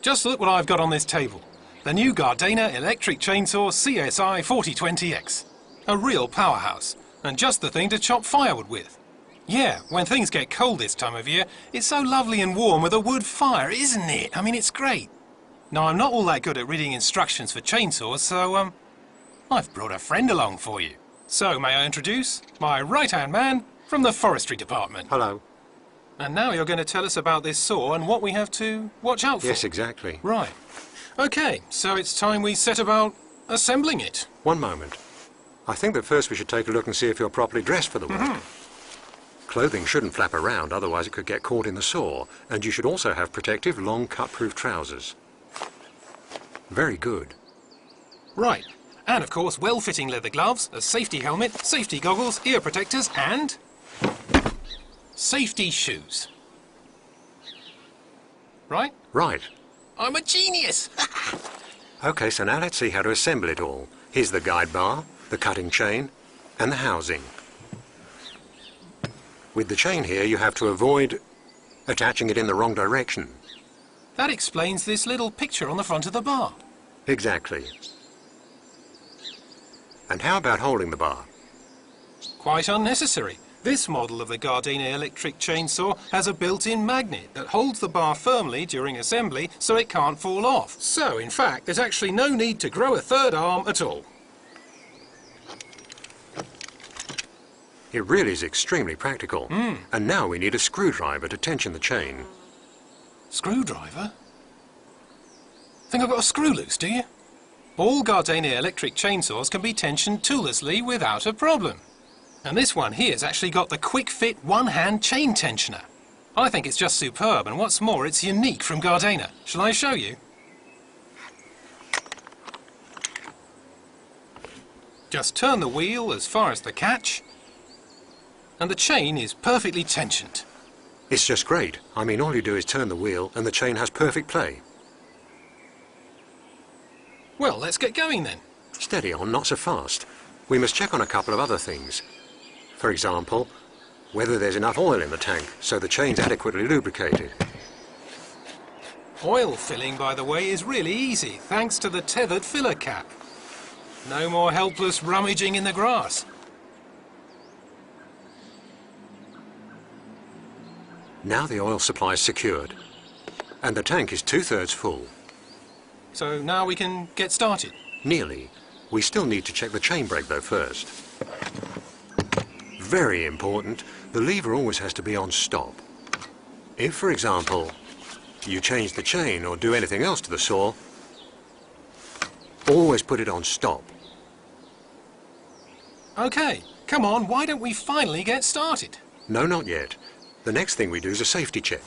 Just look what I've got on this table. The new Gardena electric chainsaw CSI 4020X. A real powerhouse, and just the thing to chop firewood with. Yeah, when things get cold this time of year, it's so lovely and warm with a wood fire, isn't it? I mean, it's great. Now, I'm not all that good at reading instructions for chainsaws, so, I've brought a friend along for you. So, may I introduce my right-hand man from the forestry department. Hello. And now you're going to tell us about this saw and what we have to watch out for. Yes, exactly. Right. Okay, so it's time we set about assembling it. One moment. I think that first we should take a look and see if you're properly dressed for the work. Clothing shouldn't flap around, otherwise it could get caught in the saw. And you should also have protective, long, cut-proof trousers. Very good. Right. And, of course, well-fitting leather gloves, a safety helmet, safety goggles, ear protectors, and safety shoes. Right? Right. I'm a genius! Okay, so now let's see how to assemble it all. Here's the guide bar, the cutting chain, and the housing. With the chain here, you have to avoid attaching it in the wrong direction. That explains this little picture on the front of the bar. Exactly. And how about holding the bar? Quite unnecessary. This model of the Gardena electric chainsaw has a built-in magnet that holds the bar firmly during assembly so it can't fall off. So, in fact, there's actually no need to grow a third arm at all. It really is extremely practical. And now we need a screwdriver to tension the chain. Screwdriver? Think I've got a screw loose, do you? All Gardena electric chainsaws can be tensioned toollessly without a problem. And this one here's actually got the quick-fit one-hand chain tensioner. I think it's just superb, and what's more, it's unique from Gardena. Shall I show you? Just turn the wheel as far as the catch, and the chain is perfectly tensioned. It's just great. I mean, all you do is turn the wheel and the chain has perfect play. Well, let's get going then. Steady on, not so fast. We must check on a couple of other things. For example, whether there's enough oil in the tank so the chain's adequately lubricated. Oil filling, by the way, is really easy, thanks to the tethered filler cap. No more helpless rummaging in the grass. Now the oil supply is secured, and the tank is 2/3 full. So now we can get started. Nearly. We still need to check the chain brake though first. Very important, the lever always has to be on stop. If, for example, you change the chain or do anything else to the saw, always put it on stop. Okay, come on, why don't we finally get started? No, not yet. The next thing we do is a safety check.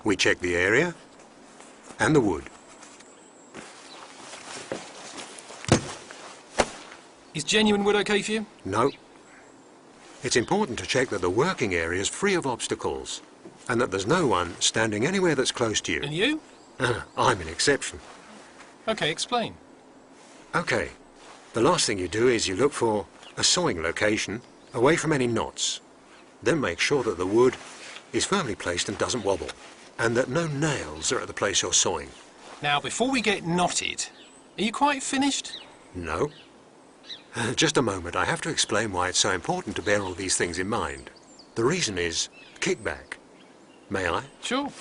We check the area and the wood. Is genuine wood okay for you? No. It's important to check that the working area is free of obstacles and that there's no one standing anywhere that's close to you. And you? I'm an exception. Okay, explain. Okay. The last thing you do is you look for a sawing location away from any knots. Then make sure that the wood is firmly placed and doesn't wobble, and that no nails are at the place you're sawing. Now, before we get knotted, are you quite finished? No. Just a moment, I have to explain why it's so important to bear all these things in mind. The reason is kickback. May I? Sure.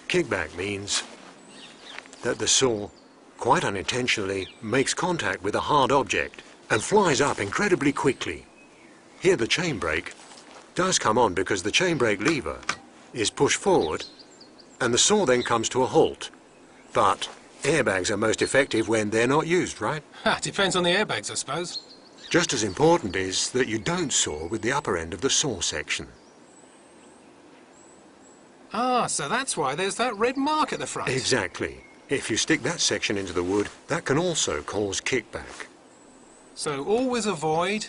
Kickback means that the saw, quite unintentionally, makes contact with a hard object and flies up incredibly quickly. Here the chain brake does come on because the chain brake lever is pushed forward and the saw then comes to a halt. But airbags are most effective when they're not used, right? Depends on the airbags, I suppose. Just as important is that you don't saw with the upper end of the saw section. Ah, so that's why there's that red mark at the front. Exactly. If you stick that section into the wood, that can also cause kickback. So always avoid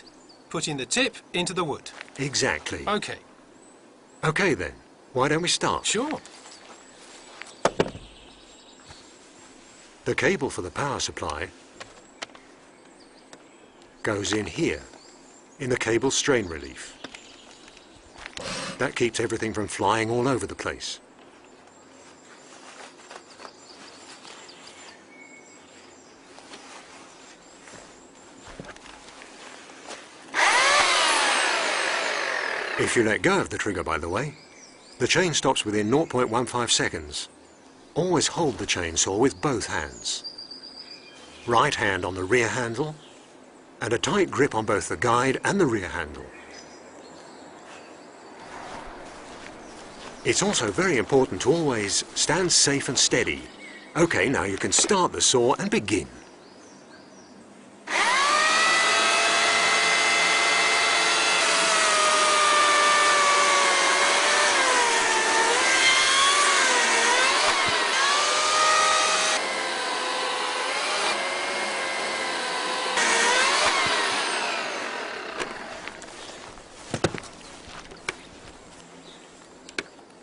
putting the tip into the wood. Exactly. Okay. Okay then, why don't we start? Sure. The cable for the power supply goes in here. in the cable strain relief. That keeps everything from flying all over the place. If you let go of the trigger, by the way, the chain stops within 0.15 seconds. Always hold the chainsaw with both hands. Right hand on the rear handle, and a tight grip on both the guide and the rear handle. It's also very important to always stand safe and steady. Okay, now you can start the saw and begin.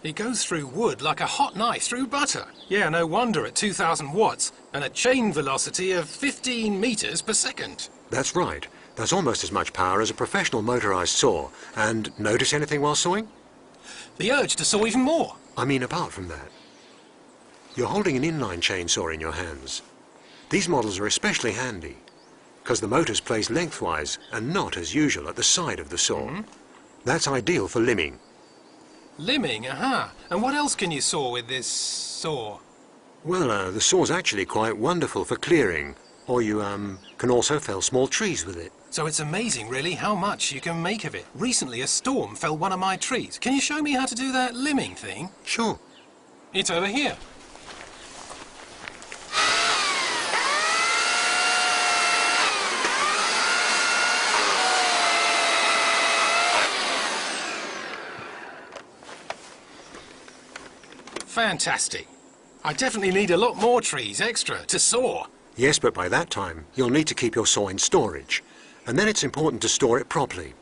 It goes through wood like a hot knife through butter. Yeah, no wonder at 2,000 watts and a chain velocity of 15 meters per second. That's right. That's almost as much power as a professional motorized saw. And notice anything while sawing? The urge to saw even more. I mean, apart from that. You're holding an inline chainsaw in your hands. These models are especially handy because the motor's placed lengthwise and not, as usual, at the side of the saw. That's ideal for limbing. Limbing, aha. And what else can you saw with this saw? Well, the saw's actually quite wonderful for clearing, or you can also fell small trees with it. So it's amazing, really, how much you can make of it. Recently, a storm felled one of my trees. Can you show me how to do that limbing thing? Sure. It's over here. Fantastic. I definitely need a lot more trees extra to saw. Yes, but by that time, you'll need to keep your saw in storage. And then it's important to store it properly.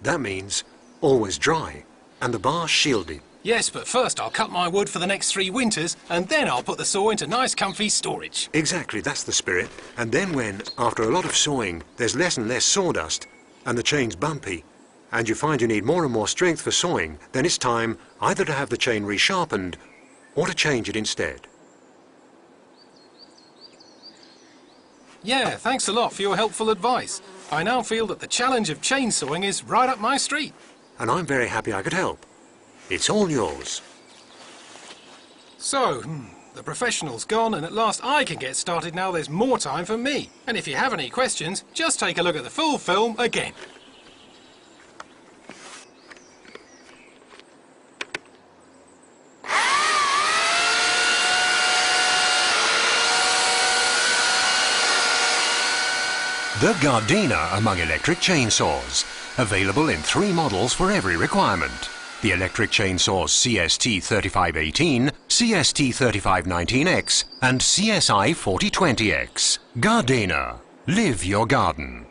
That means always dry and the bar shielded. Yes, but first I'll cut my wood for the next 3 winters and then I'll put the saw into nice comfy storage. Exactly, that's the spirit. And then when, after a lot of sawing, there's less and less sawdust and the chain's bumpy, and you find you need more and more strength for sawing, then it's time either to have the chain resharpened or to change it instead. Yeah, thanks a lot for your helpful advice. I now feel that the challenge of chainsawing is right up my street. And I'm very happy I could help. It's all yours. So, the professional's gone and at last I can get started now there's more time for me. And if you have any questions, just take a look at the full film again. The Gardena among electric chainsaws, available in 3 models for every requirement. The electric chainsaws CST3518, CST3519X and CSI4020X. Gardena. Live your garden.